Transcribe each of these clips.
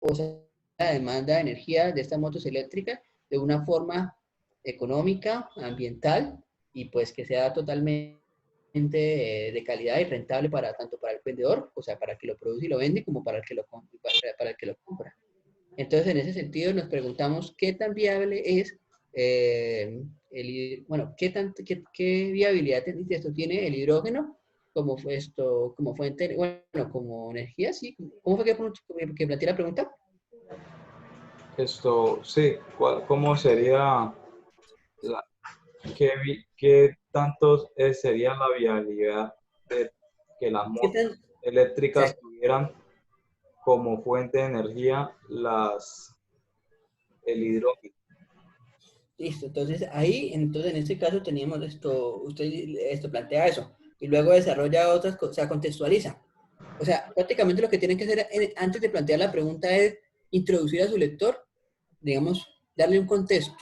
o sea, la demanda de energía de estas motos eléctricas de una forma económica, ambiental y pues que sea totalmente de calidad y rentable para tanto para el vendedor, o sea, para el que lo produce y lo vende, como para el que lo, para el que lo compra. Entonces, en ese sentido, nos preguntamos qué tan viable es, bueno, qué viabilidad de esto tiene el hidrógeno como fue esto, como fuente, bueno, como energía, sí. ¿Cómo fue que planteé la pregunta? Sí, ¿cómo sería, la, qué tanto sería la viabilidad de que las ¿Qué motos tan, o eléctricas sea, tuvieran como fuente de energía el hidrógeno? listo, entonces ahí, entonces en este caso teníamos esto, usted esto plantea eso, y luego desarrolla otras cosas, o sea, contextualiza. O sea, prácticamente lo que tienen que hacer antes de plantear la pregunta es introducir a su lector, digamos, darle un contexto,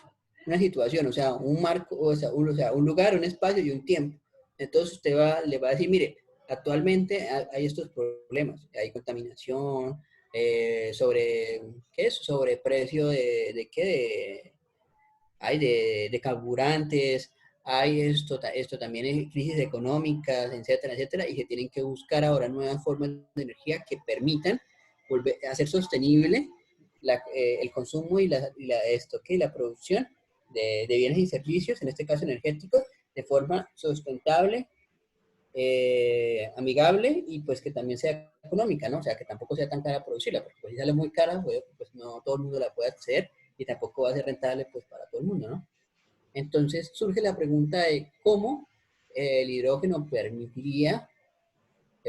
una situación, o sea, un marco, o sea, un lugar, un espacio y un tiempo. Entonces usted le va a decir, mire, actualmente hay estos problemas, hay contaminación, sobre, ¿qué es? Sobre precio de ¿qué? Hay de carburantes, hay esto también es crisis económicas, etcétera, etcétera, y se tienen que buscar ahora nuevas formas de energía que permitan volver a hacer sostenible el consumo y la producción de bienes y servicios, en este caso energéticos, de forma sustentable, amigable y pues que también sea económica, ¿no? O sea, que tampoco sea tan cara producirla, porque pues si sale muy cara, pues no todo el mundo la puede acceder y tampoco va a ser rentable pues para todo el mundo, ¿no? Entonces surge la pregunta de cómo el hidrógeno permitiría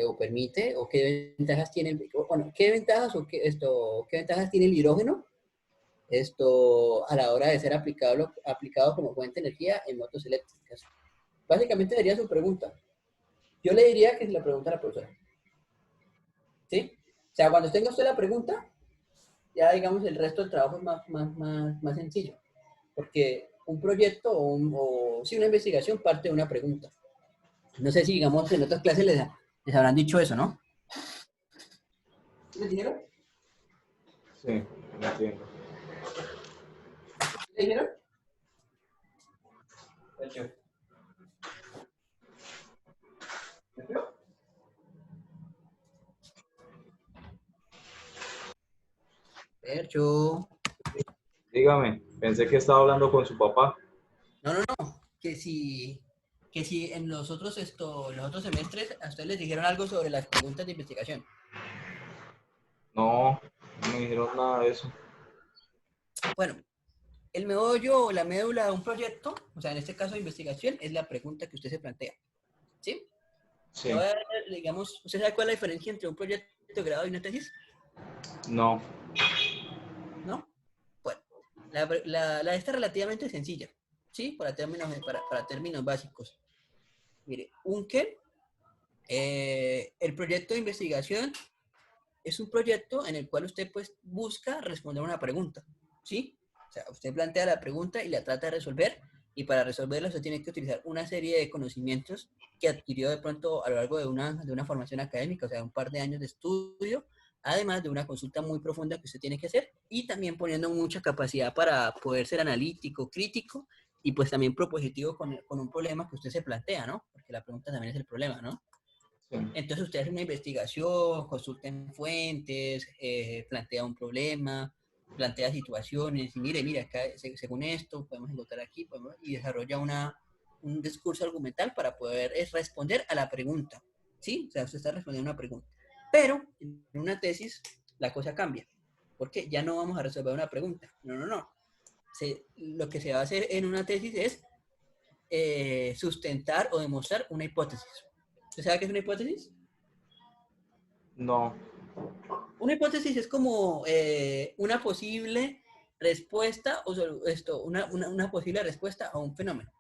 o permite o qué ventajas tiene, bueno, qué ventajas qué ventajas tiene el hidrógeno a la hora de ser aplicado como fuente de energía en motos eléctricas. Básicamente sería su pregunta. Yo le diría que se la pregunta a la profesora. ¿Sí? O sea, cuando tenga usted la pregunta, ya digamos el resto del trabajo es más sencillo. Porque un proyecto o sí, una investigación parte de una pregunta. No sé si, digamos, en otras clases les habrán dicho eso, ¿no? ¿Sí les dijeron? Sí, entiendo. ¿Sí les dijeron? Sergio. Sergio. Dígame, pensé que estaba hablando con su papá. No, no, no. Que si en los otros semestres a ustedes les dijeron algo sobre las preguntas de investigación. No, no me dijeron nada de eso. Bueno, el meollo o la médula de un proyecto, o sea, en este caso de investigación, es la pregunta que usted se plantea. ¿Sí? Le voy Sí, a dar, digamos, ¿usted sabe cuál es la diferencia entre un proyecto de grado y una tesis? no. ¿No? Bueno, la esta es relativamente sencilla, ¿sí? Para términos básicos. Mire, el proyecto de investigación es un proyecto en el cual usted pues busca responder una pregunta, ¿sí? O sea, usted plantea la pregunta y la trata de resolver, y para resolverla usted tiene que utilizar una serie de conocimientos que adquirió de pronto a lo largo de una formación académica, o sea, un par de años de estudio, además de una consulta muy profunda que usted tiene que hacer, y también poniendo mucha capacidad para poder ser analítico, crítico, y pues también propositivo con un problema que usted se plantea, ¿no? Porque la pregunta también es el problema, ¿no? Sí. Entonces usted hace una investigación, consulta en fuentes, plantea un problema, plantea situaciones y mire, acá, según esto, podemos encontrar aquí, y desarrolla un discurso argumental para poder responder a la pregunta. ¿Sí? O sea, usted está respondiendo a una pregunta. Pero en una tesis la cosa cambia. Porque ya no vamos a resolver una pregunta. No, no, no. Lo que se va a hacer en una tesis es sustentar o demostrar una hipótesis. ¿Usted sabe qué es una hipótesis? No. Una hipótesis es como una posible respuesta o una posible respuesta a un fenómeno.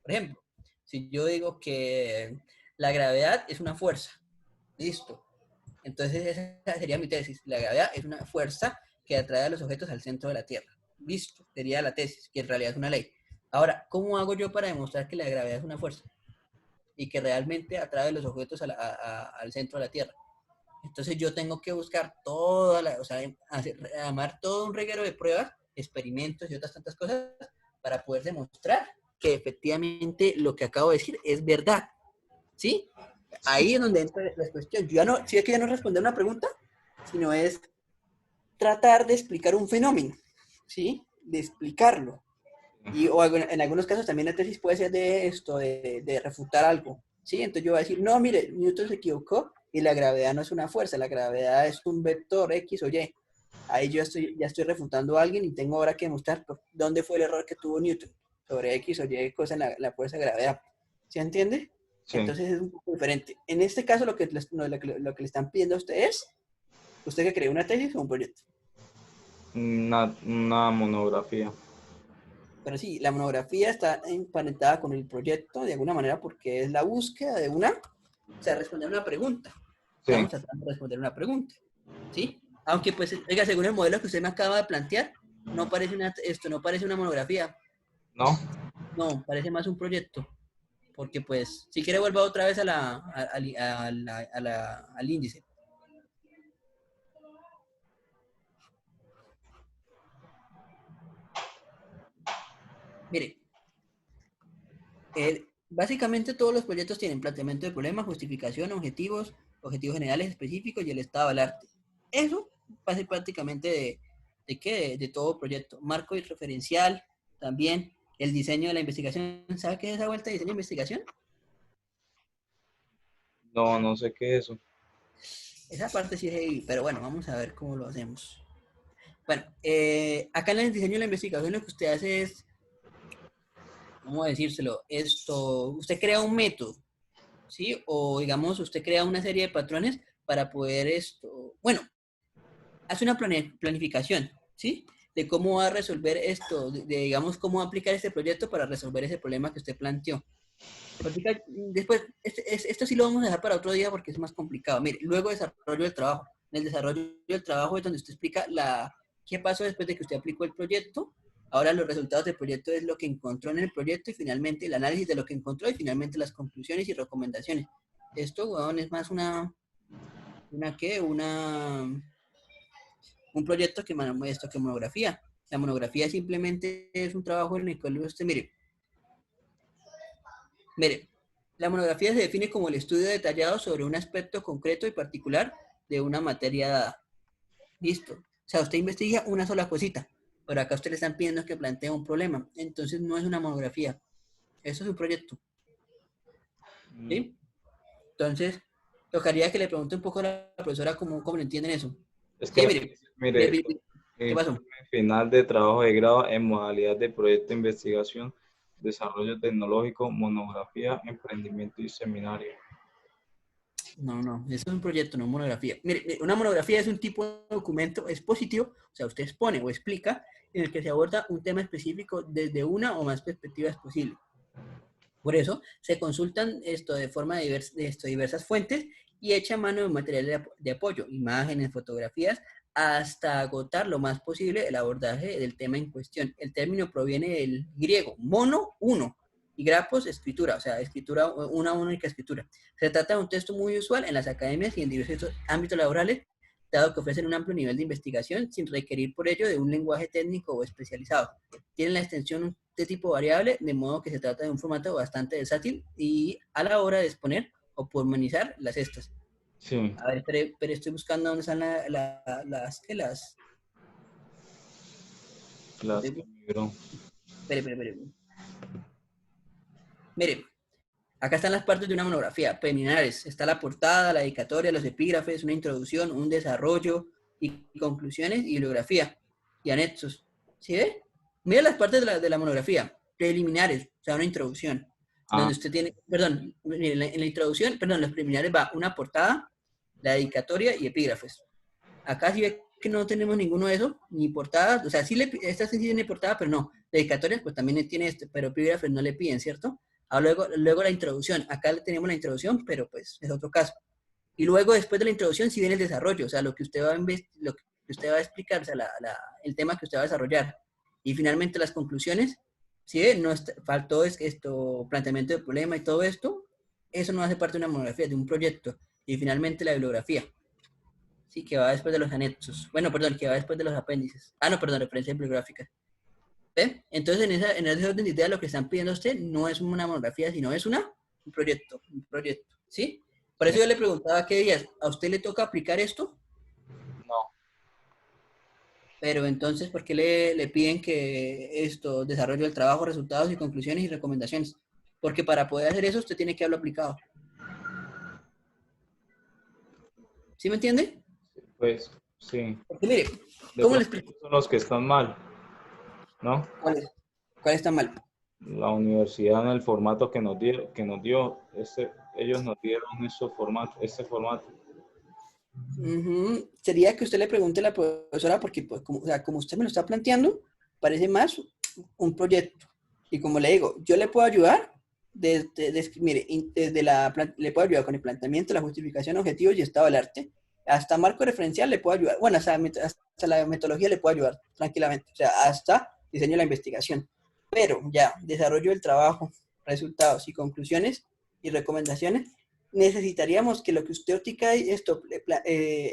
Por ejemplo, si yo digo que la gravedad es una fuerza, listo. Entonces esa sería mi tesis. La gravedad es una fuerza que atrae a los objetos al centro de la Tierra. Listo, sería la tesis, que en realidad es una ley. Ahora, ¿cómo hago yo para demostrar que la gravedad es una fuerza y que realmente atrae los objetos al centro de la Tierra? Entonces yo tengo que buscar toda la, o sea, armar todo un reguero de pruebas, experimentos y otras tantas cosas para poder demostrar que efectivamente lo que acabo de decir es verdad, ¿sí? Ahí es donde entra la cuestión. Yo ya no, si es que ya no responder una pregunta, sino es tratar de explicar un fenómeno, ¿sí? De explicarlo. Y o en algunos casos también la tesis puede ser de esto, de refutar algo, ¿sí? Entonces yo voy a decir, no, mire, Newton se equivocó y la gravedad no es una fuerza, la gravedad es un vector X o Y. Ahí yo ya estoy refutando a alguien y tengo ahora que demostrar dónde fue el error que tuvo Newton sobre X o Y cosa en la fuerza de gravedad. ¿Sí entiende? Sí. Entonces es un poco diferente. En este caso lo que le están pidiendo a usted es, ¿usted que creó una tesis o un proyecto? Una monografía. Pero sí, la monografía está emparentada con el proyecto de alguna manera porque es la búsqueda de una, o sea, responder una pregunta. Sí. Estamos tratando de responder una pregunta, ¿sí? Aunque pues, oiga, según el modelo que usted me acaba de plantear, esto no parece una monografía, ¿No? no, parece más un proyecto. Porque pues, si quiere vuelva otra vez al índice. Mire, básicamente todos los proyectos tienen planteamiento de problemas, justificación, objetivos, objetivos generales específicos y el estado del arte. Eso pasa prácticamente de todo proyecto. Marco y referencial, también el diseño de la investigación. ¿Sabe qué es esa vuelta de diseño de investigación? No, no sé qué es eso. Esa parte sí es heavy, pero bueno, vamos a ver cómo lo hacemos. Bueno, acá en el diseño de la investigación lo que usted hace es, ¿cómo decírselo? Usted crea un método, ¿sí? O digamos, usted crea una serie de patrones para poder bueno, hace una planificación, ¿sí? De cómo va a resolver digamos, cómo va a aplicar este proyecto para resolver ese problema que usted planteó. Después, esto sí lo vamos a dejar para otro día porque es más complicado. Mire, luego desarrollo del trabajo. En el desarrollo del trabajo es donde usted explica qué pasó después de que usted aplicó el proyecto. Ahora los resultados del proyecto es lo que encontró en el proyecto y finalmente el análisis de lo que encontró y finalmente las conclusiones y recomendaciones. Esto, weón, es más un proyecto que monografía. La monografía simplemente es un trabajo en el cual usted, mire, la monografía se define como el estudio detallado sobre un aspecto concreto y particular de una materia dada. Listo. O sea, usted investiga una sola cosita, pero acá usted le están pidiendo que plantee un problema. Entonces no es una monografía, eso es un proyecto. Mm, ¿Sí? Entonces, tocaría que le pregunte un poco a la profesora cómo le entienden eso. Es que Sí, me mire, dice, mire, ¿qué pasó? informe final de trabajo de grado en modalidad de proyecto de investigación, desarrollo tecnológico, monografía, emprendimiento y seminario. No, eso es un proyecto, no monografía. Mire, una monografía es un tipo de documento expositivo, o sea, usted expone o explica en el que se aborda un tema específico desde una o más perspectivas posibles. Por eso se consultan de forma diversas fuentes y echa mano de material de apoyo, imágenes, fotografías, hasta agotar lo más posible el abordaje del tema en cuestión. El término proviene del griego mono, uno, y grapos, escritura, o sea, escritura, una única escritura. Se trata de un texto muy usual en las academias y en diversos ámbitos laborales, dado que ofrecen un amplio nivel de investigación sin requerir por ello de un lenguaje técnico o especializado. Tienen la extensión de tipo variable, de modo que se trata de un formato bastante versátil y a la hora de exponer o pormenorizar las estas. Sí, A ver, pero estoy buscando dónde están las. las que migró. Espere. Mire, acá están las partes de una monografía, preliminares. Está la portada, la dedicatoria, los epígrafes, una introducción, un desarrollo y conclusiones y bibliografía y anexos. ¿Sí ve? Mira las partes de la monografía, preliminares, o sea, una introducción, Ah, donde usted tiene, perdón, mire, en la introducción, perdón, los preliminares va una portada, la dedicatoria y epígrafes. Acá sí ve que no tenemos ninguno de esos, ni portadas, o sea, esta sí tiene portada, pero no. Dedicatorias, pues también tiene pero epígrafes no le piden, ¿cierto? Luego la introducción, acá tenemos la introducción, pero pues es otro caso. Y luego, después de la introducción, sí viene el desarrollo, o sea, lo que usted va a explicar, o sea, el tema que usted va a desarrollar. Y finalmente las conclusiones, ¿sí? No faltó planteamiento de problema y todo esto, eso no hace parte de una monografía, de un proyecto. Y finalmente la bibliografía. Sí, que va después de los anexos. Bueno, perdón, que va después de los apéndices. Ah, no, perdón, referencia bibliográfica. ¿Ve? Entonces, en ese orden de ideas, lo que están pidiendo a usted no es una monografía, sino es un proyecto, ¿sí? Por Sí. eso yo le preguntaba qué días, ¿a usted le toca aplicar esto? No, Pero entonces, ¿por qué le piden que esto, desarrollo del trabajo, resultados y conclusiones y recomendaciones? Porque para poder hacer eso, usted tiene que haberlo aplicado. ¿Sí me entiende? pues sí. Porque mire, De ¿cómo le pronto explico? son los que están mal, ¿no? ¿Cuál es? ¿Cuál está mal? La universidad en el formato que nos dio, ellos nos dieron este formato. Ujú. Sería que usted le pregunte a la profesora, porque pues, como, o sea, como usted me lo está planteando, parece más un proyecto. Y como le digo, yo le puedo ayudar mire, le puedo ayudar con el planteamiento, la justificación, objetivos y estado del arte. Hasta marco referencial le puedo ayudar. Bueno, hasta la metodología le puedo ayudar tranquilamente. O sea, hasta diseño de la investigación. Pero ya, desarrollo del trabajo, resultados y conclusiones y recomendaciones, necesitaríamos que lo que usted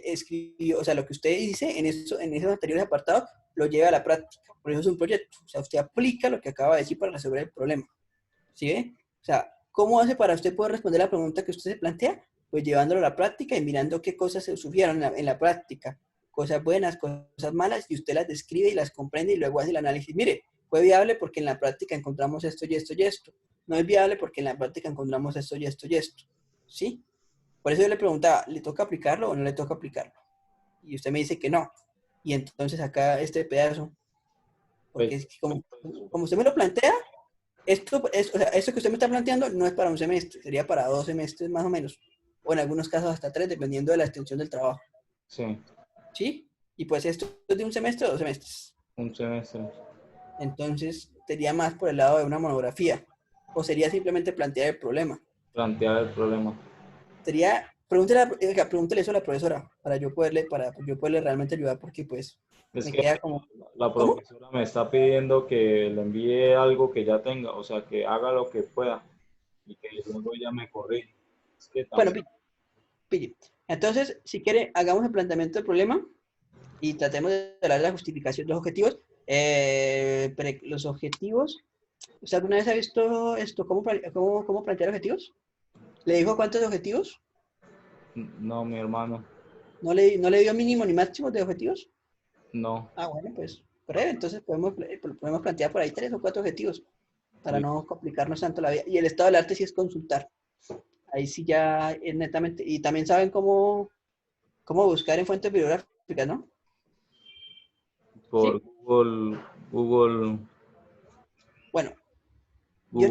escribió, o sea, lo que usted dice en esos anteriores apartados, lo lleve a la práctica. Por eso es un proyecto. O sea, usted aplica lo que acaba de decir para resolver el problema. ¿Sí ve? O sea, ¿cómo hace para usted poder responder la pregunta que usted se plantea? Pues llevándolo a la práctica y mirando qué cosas se surgieron en la práctica. Cosas buenas, cosas malas, y usted las describe y las comprende y luego hace el análisis. Mire, fue viable porque en la práctica encontramos esto y esto y esto. No es viable porque en la práctica encontramos esto y esto y esto. ¿Sí? Por eso yo le preguntaba, ¿le toca aplicarlo o no le toca aplicarlo? Y usted me dice que no. Y entonces acá este pedazo, porque Pues, es que como usted me lo plantea, o sea, esto que usted me está planteando no es para un semestre, sería para 2 semestres más o menos, o en algunos casos hasta 3, dependiendo de la extensión del trabajo. sí, ¿Sí? Y pues esto es de un semestre o 2 semestres. un semestre. Entonces, sería más por el lado de una monografía, o sería simplemente plantear el problema. Plantear el problema. Sería, pregúntele eso a la profesora, para yo poderle realmente ayudar, porque pues Es me que queda como, la ¿cómo? profesora me está pidiendo que le envíe algo que ya tenga, o sea, que haga lo que pueda y que luego ella me corrige. Es que Bueno, también, pille. Entonces, si quiere, hagamos el planteamiento del problema y tratemos de hablar de la justificación de los objetivos. Los objetivos, ¿usted alguna vez ha visto esto? ¿Cómo plantear objetivos? ¿Le dijo cuántos objetivos? no, mi hermano, ¿No le dio mínimo ni máximo de objetivos? no. Ah, bueno, pues breve, entonces podemos plantear por ahí 3 o 4 objetivos para no complicarnos tanto la vida. Y el estado del arte sí es consultar. Ahí sí ya es netamente. Y también saben cómo buscar en fuentes bibliográficas, ¿no? Por ¿Sí? Google, Bueno, Google,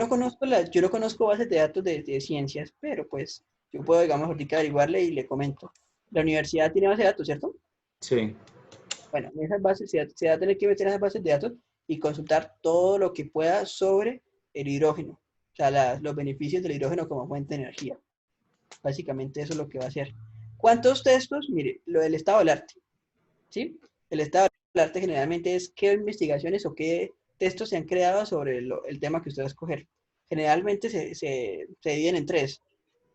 yo no conozco bases de datos de ciencias, pero pues yo puedo, digamos, ahorita averiguarle y le comento. La universidad tiene base de datos, ¿cierto? sí, Bueno, en esas bases se va a tener que meter en esas bases de datos y consultar todo lo que pueda sobre el hidrógeno. O sea, los beneficios del hidrógeno como fuente de energía. Básicamente eso es lo que va a hacer. ¿Cuántos textos? Mire, lo del estado del arte, ¿sí? El estado del arte generalmente es qué investigaciones o qué textos se han creado sobre el tema que usted va a escoger. Generalmente se dividen en 3: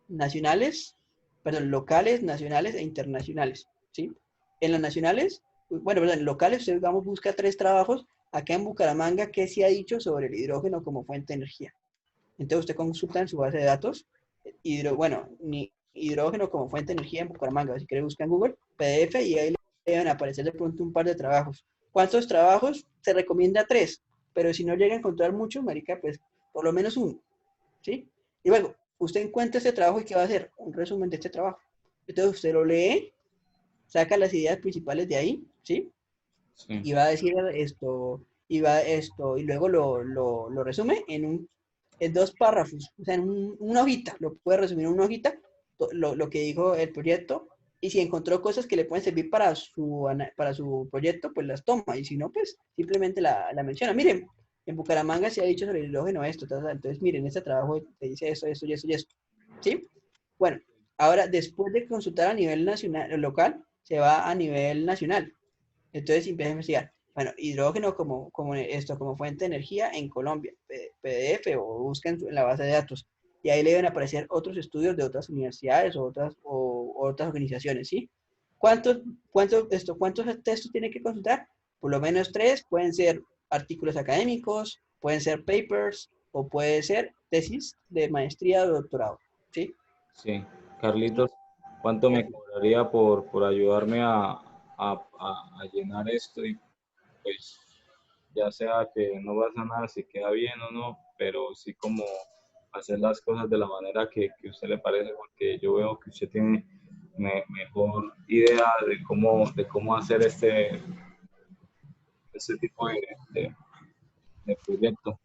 nacionales, perdón, locales, nacionales e internacionales, ¿sí? En los nacionales, bueno, perdón, en locales usted, digamos, busca 3 trabajos acá en Bucaramanga que se ha dicho sobre el hidrógeno como fuente de energía. Entonces usted consulta en su base de datos, hidrógeno como fuente de energía en Bucaramanga. Si quiere buscar en Google, PDF, y ahí le deben aparecer de pronto un par de trabajos. ¿Cuántos trabajos? Se recomienda 3, pero si no llega a encontrar muchos, marica, pues por lo menos uno, ¿sí? Y luego, usted encuentra este trabajo y ¿qué va a hacer? Un resumen de este trabajo. Entonces usted lo lee, saca las ideas principales de ahí, ¿sí? sí. Y va a decir esto, y luego lo resume en 2 párrafos, o sea, en una hojita, lo puede resumir en una hojita, lo que dijo el proyecto, y si encontró cosas que le pueden servir para su proyecto, pues las toma, y si no, pues simplemente la menciona. Miren, en Bucaramanga se ha dicho sobre el hidrógeno esto, tal, tal. Entonces miren, este trabajo te dice eso, eso y eso y eso, ¿sí? Bueno, ahora después de consultar a nivel nacional, local, se va a nivel nacional. Entonces empieza a investigar. Bueno, hidrógeno como fuente de energía en Colombia, PDF, o busquen en la base de datos. Y ahí le deben aparecer otros estudios de otras universidades o otras organizaciones, ¿sí? ¿cuántos textos tiene que consultar? Por lo menos 3, pueden ser artículos académicos, pueden ser papers, o puede ser tesis de maestría o doctorado, ¿sí? Sí. Carlitos, ¿cuánto me cobraría por ayudarme a llenar esto? Y pues ya sea que no pasa nada si queda bien o no, pero sí como hacer las cosas de la manera que a usted le parece, porque yo veo que usted tiene mejor idea de cómo hacer este tipo de proyecto.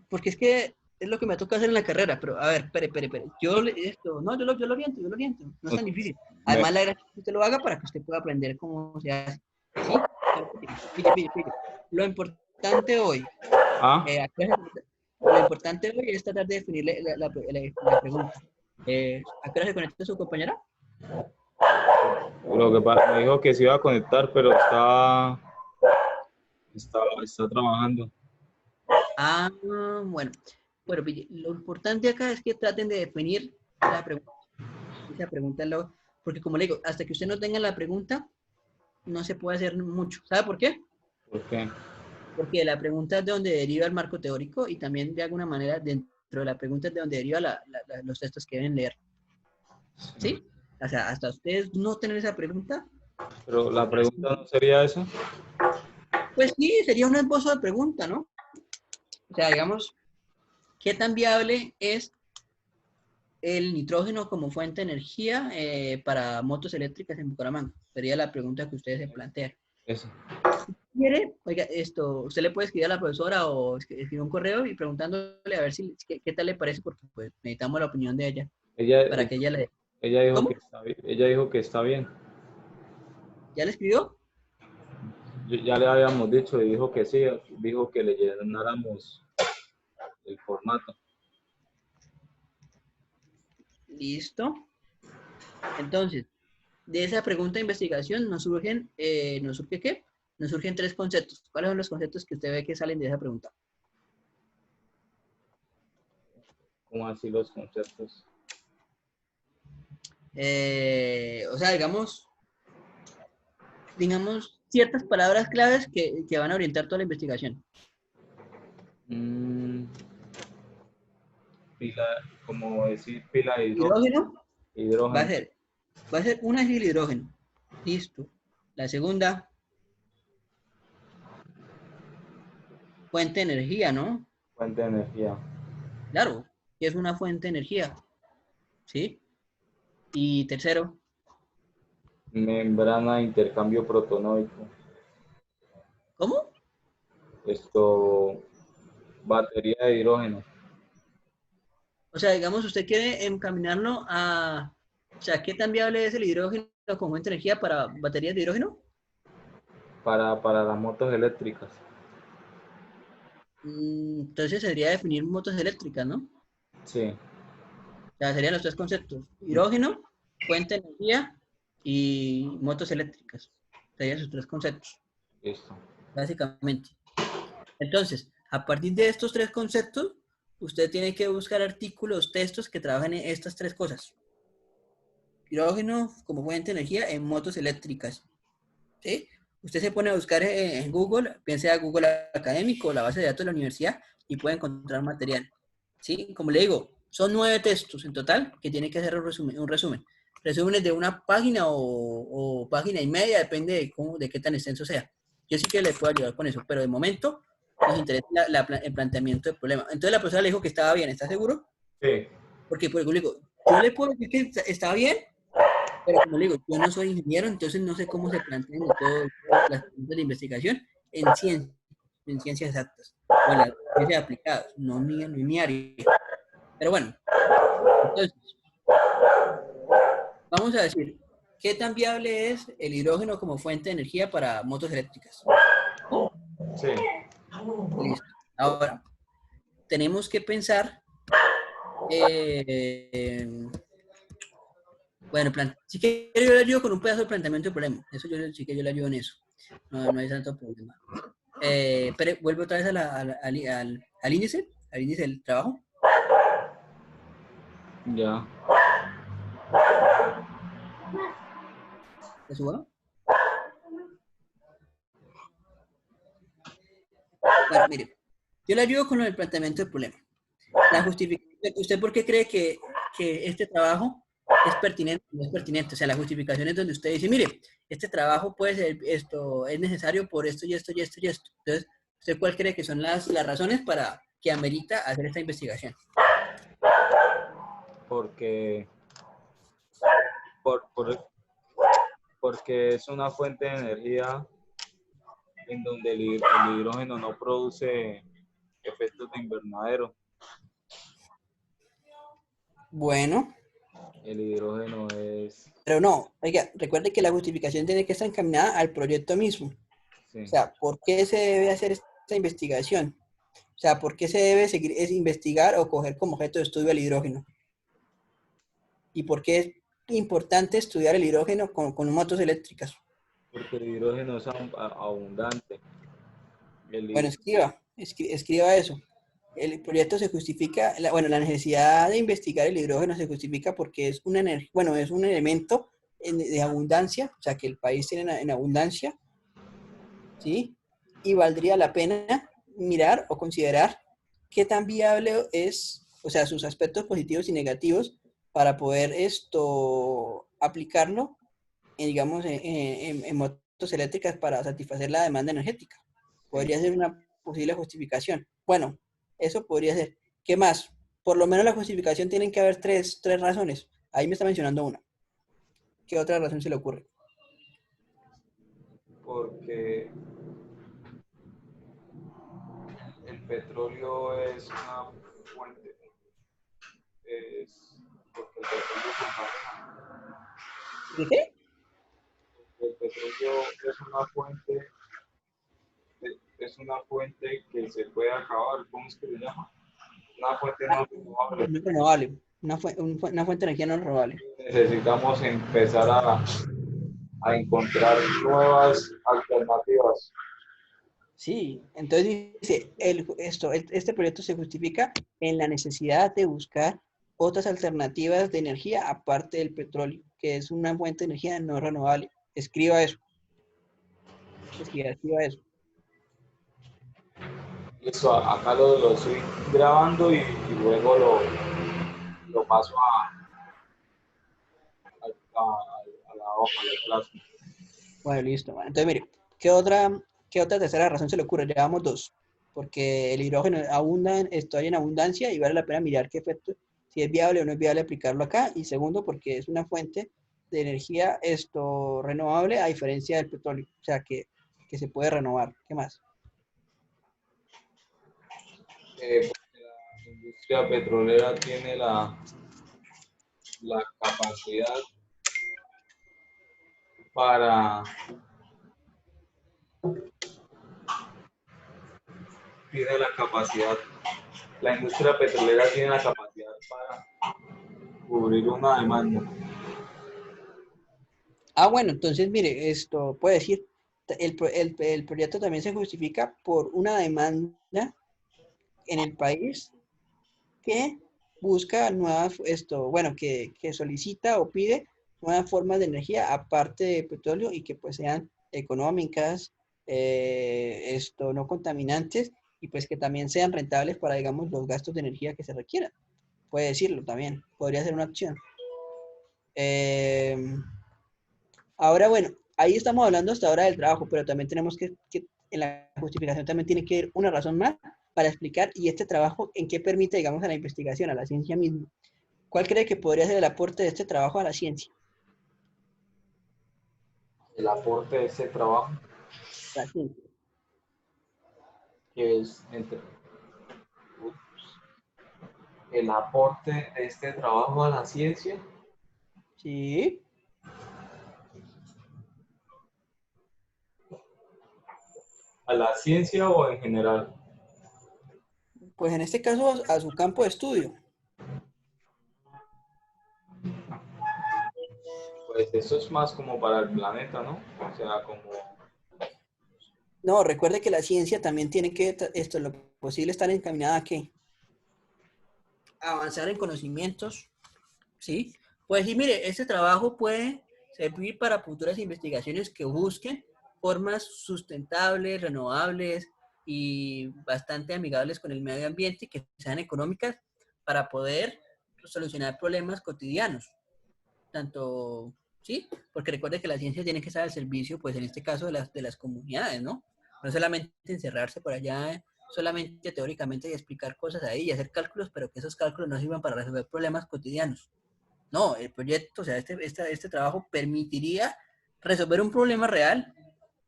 Porque es que es lo que me toca hacer en la carrera, pero a ver, espere. No, yo lo oriento, no es tan difícil. Me- Además, la gracia es que usted lo haga para que usted pueda aprender cómo se hace, ¿sí? Claro que sí. Pille. Lo importante hoy, ah, lo importante hoy es tratar de definir la pregunta. ¿A qué hora se conecta su compañera? me dijo que se iba a conectar, pero está trabajando. Ah, bueno. Bueno, pille, lo importante acá es que traten de definir la pregunta. Esa pregunta es porque como le digo, hasta que usted no tenga la pregunta, no se puede hacer mucho. ¿Sabe por qué? ¿Por qué? Porque la pregunta es de donde deriva el marco teórico y también de alguna manera dentro de la pregunta es de donde deriva los textos que deben leer. Sí. ¿Sí? O sea, hasta ustedes no tener esa pregunta, Pero la pregunta no sería esa. pues sí, sería un esbozo de pregunta, ¿no? O sea, digamos, ¿qué tan viable es el nitrógeno como fuente de energía para motos eléctricas en Bucaramanga? Sería la pregunta que ustedes se plantean. Eso. Quiere, oiga, usted le puede escribir a la profesora o escribir un correo y preguntándole a ver si, qué tal le parece, porque pues necesitamos la opinión de ella Ella, para que ella le... ella dijo que ¿Cómo? está bien. Ella dijo que está bien. ¿Ya le escribió? Ya le habíamos dicho y dijo que sí. Dijo que le llenáramos el formato. Listo. Entonces, de esa pregunta de investigación ¿nos surge qué? Nos surgen 3 conceptos. ¿Cuáles son los conceptos que usted ve que salen de esa pregunta? ¿Cómo así los conceptos? O sea, digamos ciertas palabras claves que van a orientar toda la investigación. Mm, pila, como decir pila de Hidrógeno va a hidrógeno, ser, una es el hidrógeno. Listo. La segunda, fuente de energía, ¿no? fuente de energía, Claro, que es una fuente de energía, ¿sí? Y tercero, membrana de intercambio protonóico. ¿cómo? Esto, batería de hidrógeno O sea, digamos, usted quiere encaminarlo o sea, ¿qué tan viable es el hidrógeno como fuente de energía para baterías de hidrógeno? para las motos eléctricas. Entonces sería definir motos eléctricas, ¿no? Sí, O sea, serían los 3 conceptos. Hidrógeno, fuente de energía y motos eléctricas. Serían sus 3 conceptos, listo. básicamente. Entonces, a partir de estos 3 conceptos, usted tiene que buscar artículos, textos que trabajen en estas 3 cosas. Hidrógeno como fuente de energía en motos eléctricas. ¿Sí? Usted se pone a buscar en Google, bien sea Google Académico o la base de datos de la universidad, y puede encontrar material. ¿Sí? Como le digo, son 9 textos en total que tiene que hacer un resumen. Resúmenes de una página o página y media, depende de qué tan extenso sea. Yo sí que le puedo ayudar con eso, pero de momento nos interesa el planteamiento del problema. Entonces la profesora le dijo que estaba bien, ¿está seguro? Sí, Porque, por ejemplo, yo le puedo decir que estaba bien, pero como le digo, yo no soy ingeniero, entonces no sé cómo se plantean todas las preguntas de investigación en ciencias exactas o en las ciencias aplicadas, no es mi área. Pero bueno, entonces, vamos a decir, ¿qué tan viable es el hidrógeno como fuente de energía para motos eléctricas? sí. Listo. Ahora, tenemos que pensar, eh, bueno, si que yo le ayudo con un pedazo de planteamiento del problema, eso sí que yo le ayudo en eso, no hay tanto problema. Pero vuelvo otra vez al índice del trabajo. Ya. ¿Le subo? Bueno, mire, yo le ayudo con el planteamiento del problema. La justificación, ¿usted por qué cree que este trabajo es pertinente o no es pertinente? O sea, la justificación es donde usted dice, mire, este trabajo puede ser, esto es necesario por esto y esto y esto y esto. Entonces, ¿usted cuál cree que son las razones para que amerita hacer esta investigación? Porque, por, por- porque es una fuente de energía en donde el hidrógeno no produce efectos de invernadero. Bueno, El hidrógeno es, pero no, oiga, recuerde que la justificación tiene que estar encaminada al proyecto mismo. O sí, sea, ¿por qué se debe hacer esta investigación? O sea, ¿por qué se debe seguir es investigar o coger como objeto de estudio el hidrógeno? ¿Y por qué es importante estudiar el hidrógeno con motos eléctricas? porque el hidrógeno es abundante. El, Bueno, hid- escriba eso. El proyecto se justifica, bueno, la necesidad de investigar el hidrógeno se justifica porque es una energía, bueno, es un elemento de abundancia, o sea, que el país tiene en abundancia, ¿sí? Y valdría la pena mirar o considerar qué tan viable es, o sea, sus aspectos positivos y negativos para poder esto aplicarlo, digamos, en motos eléctricas para satisfacer la demanda energética. sí, Podría ser una posible justificación. Bueno, eso podría ser. ¿Qué más? Por lo menos la justificación tienen que haber tres razones. Ahí me está mencionando una. ¿Qué otra razón se le ocurre? porque el petróleo es una fuente, es, porque el petróleo contamina. ¿De qué? El petróleo es una fuente que se puede acabar, ¿cómo es que se llama? Una fuente Ah, no renovable. no renovable. Una fuente de energía no renovable. Necesitamos empezar a encontrar nuevas alternativas. Sí, entonces dice, este proyecto se justifica en la necesidad de buscar otras alternativas de energía aparte del petróleo, que es una fuente de energía no renovable. Escriba eso, escriba eso. Listo, acá lo estoy grabando y luego lo paso a la hoja de clase. Bueno, listo. Bueno, entonces, mire, qué otra tercera razón se le ocurre? Llevamos dos. Porque el hidrógeno abunda, está en abundancia y vale la pena mirar qué efecto, si es viable o no es viable aplicarlo acá. Y segundo, porque es una fuente de energía renovable a diferencia del petróleo. O sea, que se puede renovar. ¿Qué más? Porque la industria petrolera tiene la capacidad para, tiene la capacidad, la industria petrolera tiene la capacidad para cubrir una demanda. Ah, bueno, entonces, mire, esto puede decir, el proyecto también se justifica por una demanda en el país que busca nuevas, bueno, que solicita o pide nuevas formas de energía aparte de petróleo y que pues sean económicas, no contaminantes y pues que también sean rentables para, digamos, los gastos de energía que se requieran. Puede decirlo también, podría ser una opción. Eh, Ahora, bueno, ahí estamos hablando hasta ahora del trabajo, pero también tenemos que en la justificación también tiene que ir una razón más para explicar y este trabajo en qué permite, digamos, a la investigación, a la ciencia misma. ¿Cuál cree que podría ser el aporte de este trabajo a la ciencia? El aporte de ese trabajo, La ciencia. que es el aporte de este trabajo a la ciencia, Sí, a la ciencia o en general. pues en este caso a su campo de estudio. Pues eso es más como para el planeta, ¿no? O sea, como No, recuerde que la ciencia también tiene que, lo posible, estar encaminada a qué? A avanzar en conocimientos, ¿sí? Pues sí, mire, este trabajo puede servir para futuras investigaciones que busquen formas sustentables, renovables y bastante amigables con el medio ambiente y que sean económicas para poder solucionar problemas cotidianos. Tanto, ¿sí? Porque recuerde que la ciencia tiene que estar al servicio, pues en este caso, de las comunidades, ¿no? No solamente encerrarse por allá, solamente teóricamente y explicar cosas ahí y hacer cálculos, pero que esos cálculos no sirvan para resolver problemas cotidianos. No, el proyecto, o sea, este trabajo permitiría resolver un problema real,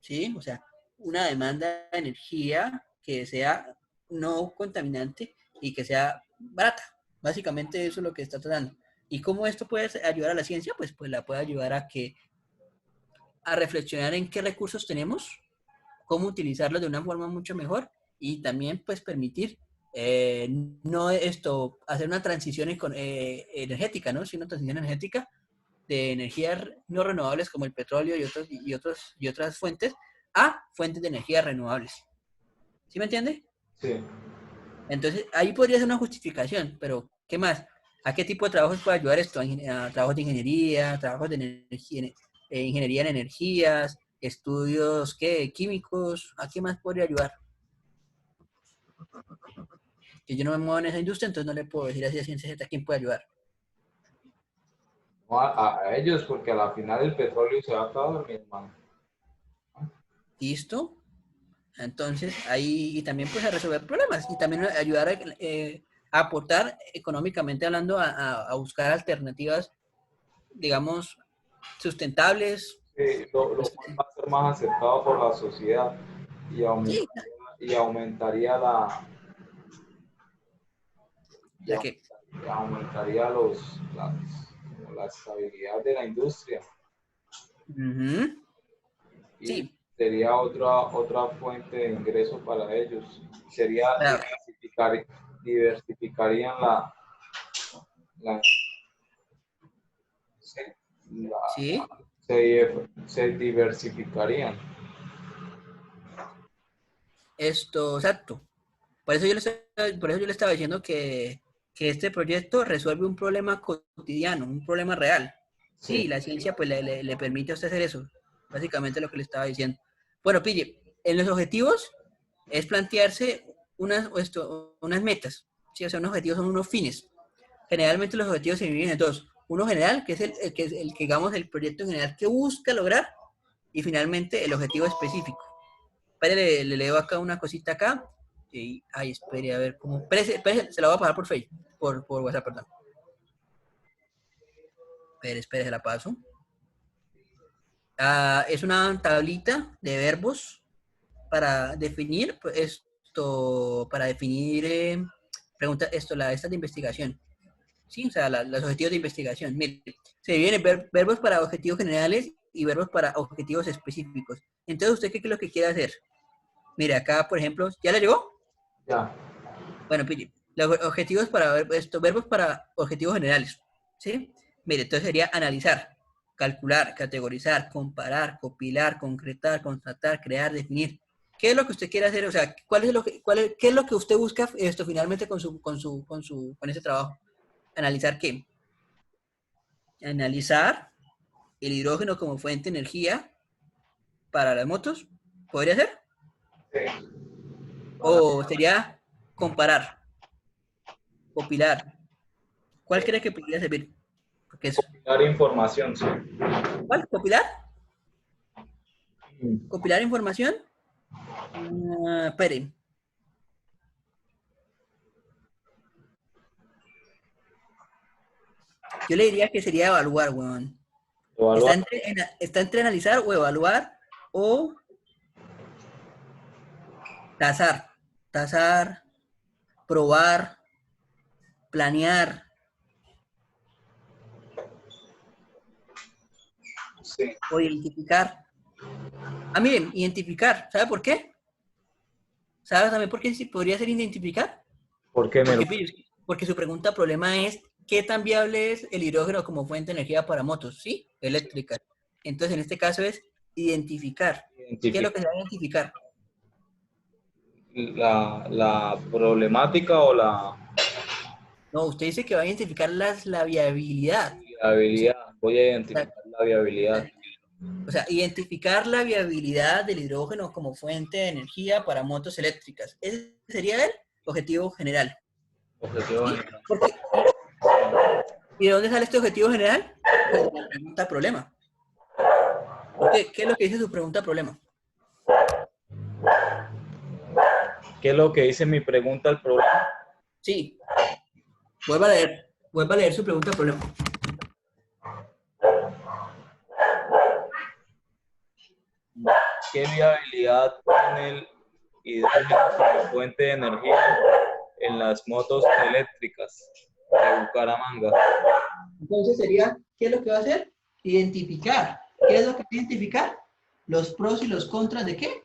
¿sí? O sea, una demanda de energía que sea no contaminante y que sea barata. Básicamente eso es lo que está tratando. ¿Y cómo esto puede ayudar a la ciencia? Pues la puede ayudar a reflexionar en qué recursos tenemos, cómo utilizarlos de una forma mucho mejor y también pues permitir no hacer una transición energética, ¿no? Sino una transición energética de energías no renovables como el petróleo y otras fuentes a fuentes de energía renovables. ¿Sí me entiende? Sí. Entonces, ahí podría ser una justificación, pero ¿qué más? ¿A qué tipo de trabajos puede ayudar esto? A trabajos de ingeniería, trabajos de ingeniería en energías, estudios ¿qué? Químicos, ¿a qué más podría ayudar? Que yo no me muevo en esa industria, entonces no le puedo decir así a ciencia Z quién puede ayudar. No, a ellos, porque a la final el petróleo se va a acabar, mi hermano. ¿Listo? Entonces, ahí y también pues a resolver problemas y también ayudar a aportar económicamente hablando a buscar alternativas, digamos, sustentables. Lo cual va a ser más aceptado por la sociedad y Sí, y aumentaría y la que, aumentaría, aumentaría la estabilidad de la industria uh-huh, y sí, sería otra fuente de ingreso para ellos. Sería claro, diversificarían la, se, sí, se diversificarían. exacto. Por eso yo le estaba diciendo que este proyecto resuelve un problema cotidiano, un problema real. Sí, Sí, la ciencia pues le permite a usted hacer eso. Básicamente lo que le estaba diciendo. Bueno, pille, en los objetivos es plantearse unas metas. ¿Sí? O sea, unos objetivos son unos fines. Generalmente los objetivos se dividen en dos. Uno general, que es el que digamos el proyecto en general que busca lograr, y finalmente el objetivo específico. Espere, le leo acá una cosita acá. Y, ay, espere, a ver cómo. Espere, se la voy a pasar por Facebook, por WhatsApp, perdón. Espere, se la paso. Es una tablita de verbos para definir para definir estas de investigación. Sí, o sea, los objetivos de investigación. Mire, se dividen en verbos para objetivos generales y verbos para objetivos específicos. Entonces, ¿usted qué es lo que quiere hacer? Mire, acá, por ejemplo, ¿ya le llegó? ya. Bueno, pille, los objetivos para verbos para objetivos generales, ¿sí? Mire, entonces sería analizar, calcular, categorizar, comparar, compilar, concretar, constatar, crear, definir. ¿Qué es lo que usted quiere hacer? O sea, ¿qué es lo que usted busca finalmente con ese trabajo? ¿Analizar qué? Analizar el hidrógeno como fuente de energía para las motos, ¿podría ser? Sí. Para O sería comparar, compilar. ¿Cuál cree que podría servir? Porque es, dar información, sí. ¿cuál? ¿Compilar? Mm. ¿Compilar información? Espere. Yo le diría que sería evaluar, weón. Está Evaluar. está entre analizar o evaluar o tasar. Tasar, probar, planear Sí. o identificar. Ah, miren, identificar. ¿Sabe por qué? ¿Sabe también por qué sí podría ser identificar? ¿Por qué, mi Porque, hermano? porque su pregunta problema es ¿qué tan viable es el hidrógeno como fuente de energía para motos? ¿Sí? Eléctricas. Entonces, en este caso es identificar. ¿Qué es lo que se Identificar va a identificar? la problemática o No, usted dice que va a identificar la viabilidad. la O sea, habilidad. Voy a la- identificar la viabilidad. O sea, identificar la viabilidad del hidrógeno como fuente de energía para motos eléctricas. Ese sería el objetivo general. Objetivo ¿Sí? general. Porque, ¿y de dónde sale este objetivo general? Pues de la pregunta problema. ¿Por qué? ¿Qué es lo que dice su pregunta problema? ¿Qué es lo que dice mi pregunta al problema? Sí, vuelva a leer su pregunta problema. ¿Qué viabilidad tiene el hidrógeno como fuente de energía en las motos eléctricas de Bucaramanga? Entonces sería, ¿qué es lo que va a hacer? Identificar. ¿Qué es lo que va a identificar? Los pros y los contras de qué?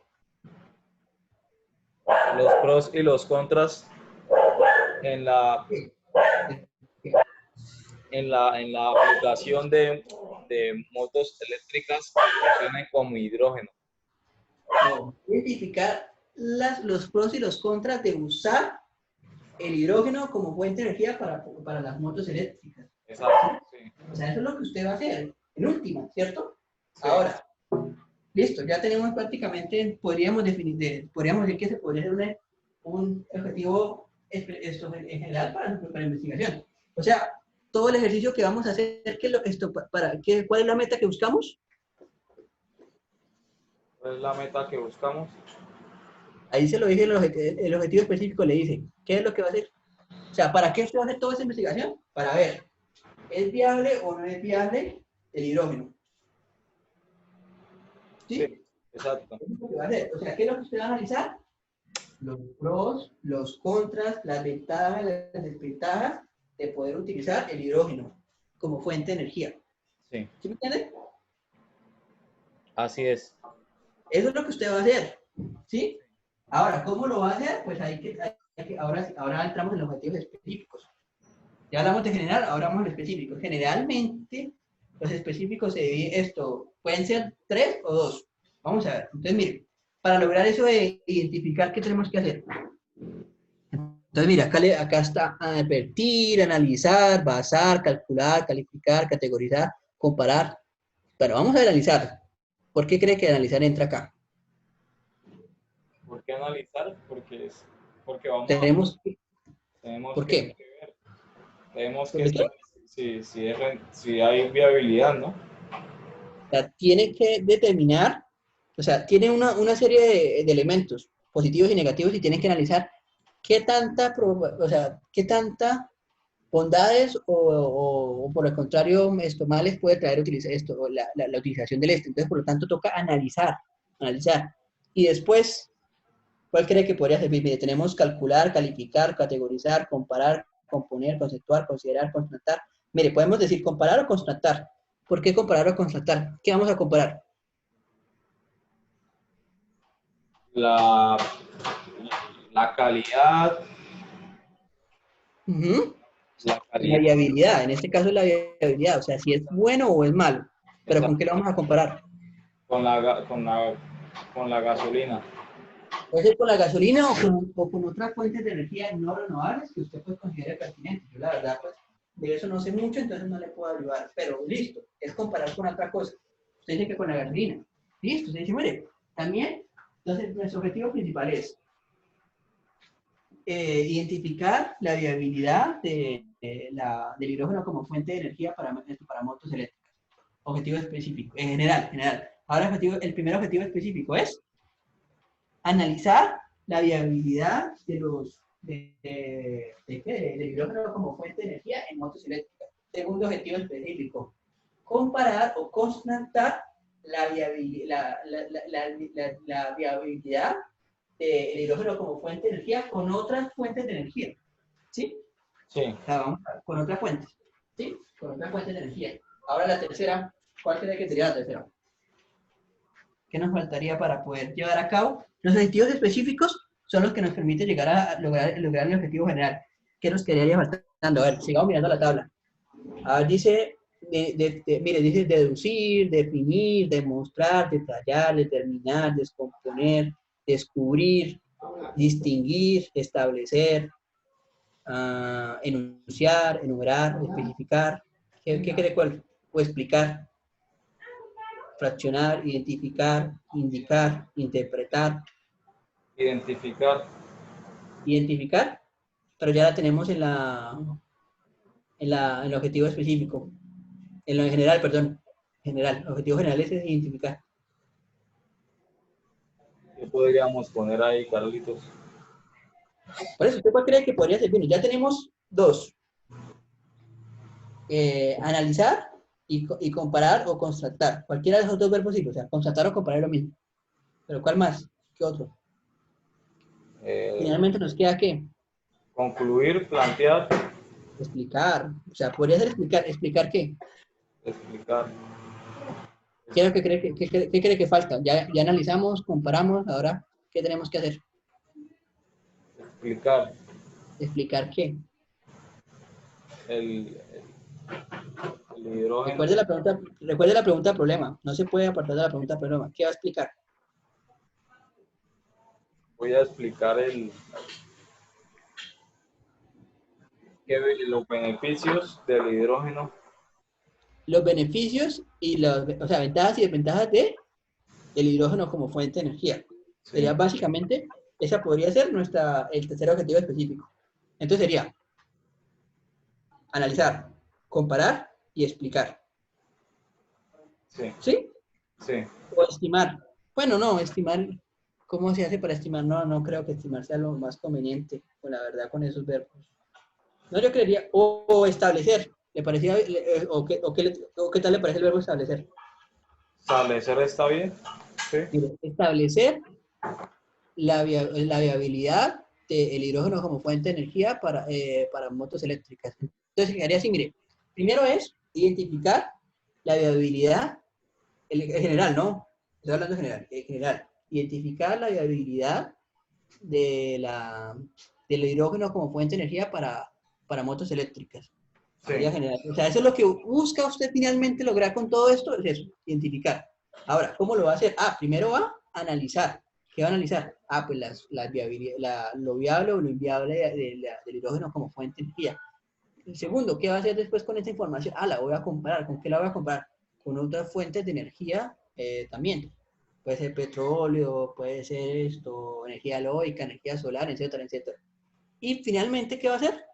Los pros y los contras en la, en la aplicación de motos eléctricas que funcionen como hidrógeno. No, identificar los pros y los contras de usar el hidrógeno como fuente de energía para las motos eléctricas. Exacto, sí. O sea, eso es lo que usted va a hacer, en última, ¿cierto? Sí. Ahora, listo, ya tenemos prácticamente, podríamos decir que se podría ser un objetivo en general para la investigación. O sea, todo el ejercicio que vamos a hacer, ¿cuál es la meta que buscamos? ¿Cuál es la meta que buscamos? Ahí se lo dije, el objetivo específico le dice, ¿qué es lo que va a hacer? O sea, ¿para qué usted va a hacer toda esa investigación? Para ver, ¿es viable o no es viable el hidrógeno? ¿Sí? Sí, exacto. ¿Qué es lo que va a hacer? O sea, ¿qué es lo que usted va a analizar? Los pros, los contras, las ventajas, las desventajas de poder utilizar el hidrógeno como fuente de energía. Sí, ¿Sí me entiende? así es. Eso es lo que usted va a hacer. ¿Sí? Ahora, ¿cómo lo va a hacer? Pues ahora entramos en los objetivos específicos. Ya hablamos de general, ahora vamos a los específicos. Generalmente, los específicos se dividen pueden ser 3 o 2. Vamos a ver. Entonces, mire, para lograr eso de identificar qué tenemos que hacer. Entonces, mira, acá está advertir, analizar, basar, calcular, calificar, categorizar, comparar. Pero vamos a analizar. ¿Por qué cree que analizar entra acá? ¿Por qué analizar? Porque vamos a, Tenemos, tenemos ¿por que qué? ver, tenemos ¿Por que qué? saber si hay viabilidad, ¿no? O sea, tiene que determinar, o sea, tiene una serie de elementos positivos y negativos y tiene que analizar qué tanta bondades o por el contrario, males puede traer utilizar la utilización del este. Entonces, por lo tanto, toca analizar. Y después, ¿cuál cree que podría servir? Mire, tenemos calcular, calificar, categorizar, comparar, componer, conceptuar, considerar, constatar. Mire, podemos decir comparar o constatar. ¿Por qué comparar o constatar? ¿Qué vamos a comparar? La, la calidad, Ujú. la La calidad, viabilidad, en este caso es la viabilidad, o sea, si es bueno o es malo. Pero ¿con qué lo exacto, vamos a comparar? con la gasolina. Puede ser con la gasolina o con otras fuentes de energía no renovables que usted pues considere pertinentes. Yo la verdad pues de eso no sé mucho, entonces no le puedo ayudar. Pero listo, es comparar con otra cosa. Usted dice que con la gasolina. Listo, usted dice, mire, también, entonces nuestro objetivo principal es identificar la viabilidad del hidrógeno como fuente de energía para motos eléctricas. Objetivo específico, en general. Ahora el primer objetivo específico es analizar la viabilidad del hidrógeno como fuente de energía en motos eléctricas. Segundo objetivo específico, comparar o constatar la viabilidad del hidrógeno como fuente de energía con otras fuentes de energía. ¿Sí? Sí, O sea, vamos a ver, con otras fuentes. ¿Sí? Con otras fuentes de energía. Ahora la tercera, ¿cuál cree que sería la tercera? ¿Qué nos faltaría para poder llevar a cabo? Los objetivos específicos son los que nos permiten llegar a lograr el objetivo general. ¿Qué nos quedaría faltando? A ver, sigamos mirando la tabla. A ver, dice, mire, dice deducir, definir, demostrar, detallar, determinar, descomponer, descubrir, distinguir, establecer, enunciar, enumerar, especificar. ¿Qué cree cuál? O explicar. fraccionar, identificar, indicar, interpretar, Identificar. identificar, pero ya la tenemos en el objetivo específico, en lo general, perdón, general, el objetivo general es identificar. ¿Qué podríamos poner ahí, Carlitos? Por eso, ¿usted cuál cree que podría ser? Bueno, ya tenemos dos. Analizar y comparar o constatar. Cualquiera de esos dos verbos sirve. O sea, constatar o comparar es lo mismo. Pero ¿cuál más? ¿Qué otro? Finalmente nos queda ¿qué? Concluir, plantear, Explicar. O sea, podría ser explicar. ¿Explicar qué? explicar. ¿Qué es lo que cree qué cree que falta? Ya analizamos, comparamos. Ahora, ¿qué tenemos que hacer? Explicar. ¿Explicar qué? El, el hidrógeno. Recuerde la pregunta problema. No se puede apartar de la pregunta problema. ¿Qué va a explicar? Voy a explicar los beneficios del hidrógeno. Los beneficios y las, o sea, ventajas y desventajas del hidrógeno como fuente de energía. Sí. Sería básicamente, esa podría ser el tercer objetivo específico. Entonces sería analizar, comparar y explicar. Sí. ¿Sí? Sí. O estimar. Bueno, no, estimar, ¿cómo se hace para estimar? No, no creo que estimar sea lo más conveniente, con la verdad, con esos verbos. No, yo creería, o establecer. ¿Le parecía, o qué tal le parece el verbo establecer? ¿Establecer está bien? Sí. Mire, establecer la viabilidad del hidrógeno como fuente de energía para motos eléctricas. Entonces, quedaría así, mire, primero es identificar la viabilidad, en general, ¿no? Estoy hablando en general. Identificar la viabilidad del hidrógeno como fuente de energía para motos eléctricas. Sí. General. O sea, eso es lo que busca usted finalmente lograr con todo esto, es eso, identificar. Ahora, ¿cómo lo va a hacer? Primero va a analizar. ¿Qué va a analizar? Pues lo viable o lo inviable del hidrógeno como fuente de energía. El segundo, ¿qué va a hacer después con esta información? La voy a comparar. ¿Con qué la voy a comparar? Con otras fuentes de energía también. Puede ser petróleo, puede ser energía eólica, energía solar, etcétera, etcétera. Y finalmente, ¿qué va a hacer?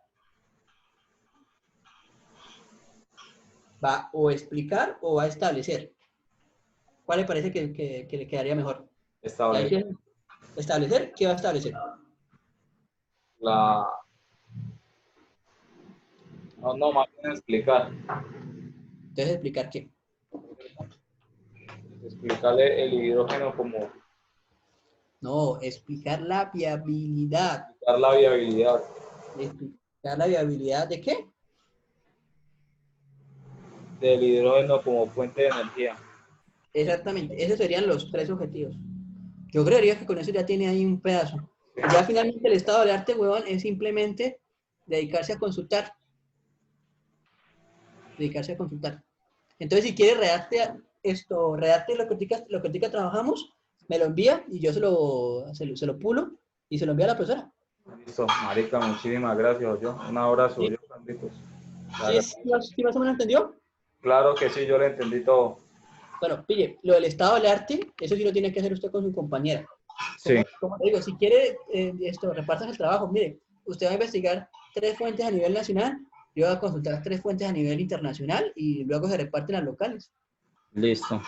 Va o a explicar o va a establecer. ¿Cuál le parece que le quedaría mejor? Establecer. ¿Establecer? ¿Qué va a establecer? No, más bien explicar. Entonces, ¿explicar qué? Explicarle el hidrógeno como No, explicar la viabilidad. explicar la viabilidad. ¿Explicar la viabilidad de qué? Del hidrógeno como fuente de energía. Exactamente, esos serían los tres objetivos. Yo creería que con eso ya tiene ahí un pedazo. Ya finalmente el estado del arte, huevón, es simplemente dedicarse a consultar. Dedicarse a consultar. Entonces, si quiere redacte lo que ahorita trabajamos, me lo envía y yo se lo pulo y se lo envía a la profesora. Listo, marica, muchísimas gracias. Un abrazo, ¿Sí? yo, Carlitos. ¿Sí más o menos entendió? Claro que sí, yo le entendí todo. Bueno, pille, lo del estado del arte, eso sí lo tiene que hacer usted con su compañera. Sí. Como le digo, si quiere repartas el trabajo, mire, usted va a investigar 3 fuentes a nivel nacional, yo voy a consultar 3 fuentes a nivel internacional y luego se reparten las locales. Listo.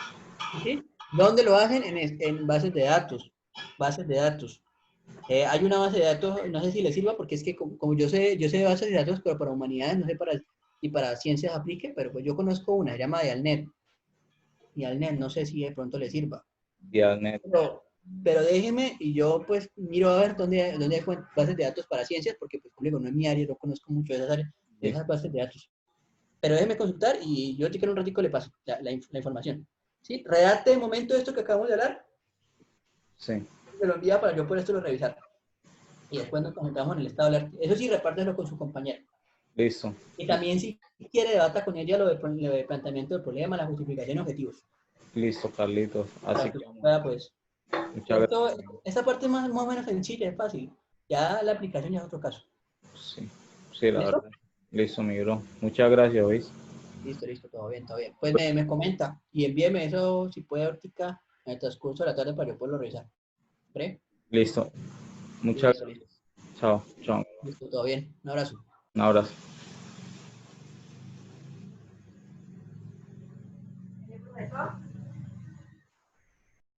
¿Sí? ¿Dónde lo hacen? En bases de datos. Bases de datos. Hay una base de datos, no sé si le sirva, porque es que como yo sé de bases de datos, pero para humanidades, no sé y para ciencias aplique, pero pues yo conozco una, se llama Dialnet. Dialnet, no sé si de pronto le sirva. Dialnet. Pero déjeme y yo pues miro a ver dónde hay bases de datos para ciencias, porque pues como digo, no es mi área, no conozco mucho de esas áreas, de esas bases de datos. Pero déjeme consultar y yo en un ratico le paso la información. ¿Sí? Redacte de momento esto que acabamos de hablar. Sí. Me lo envía para yo poder esto lo revisar. Y después nos concentramos en el estado del arte. Eso sí, repártelo con su compañero. Listo. Y también si quiere debata con ella lo de planteamiento del problema, la justificación y objetivos. Listo, Carlitos. Así Para que que pueda pues. muchas gracias. Esta parte es más o menos sencilla, es fácil. Ya la aplicación ya es otro caso. Sí, sí, la ¿Listo? verdad. Listo, mi bro. Muchas gracias, ¿veis? Listo, listo, todo bien, todo bien. Pues me comenta y envíeme eso, si puede, ahorita, en el transcurso de la tarde para yo poderlo revisar. ¿Pre? Listo. Muchas Listo, listo. gracias. Chao, chao. Listo, todo bien. Un abrazo. Un abrazo.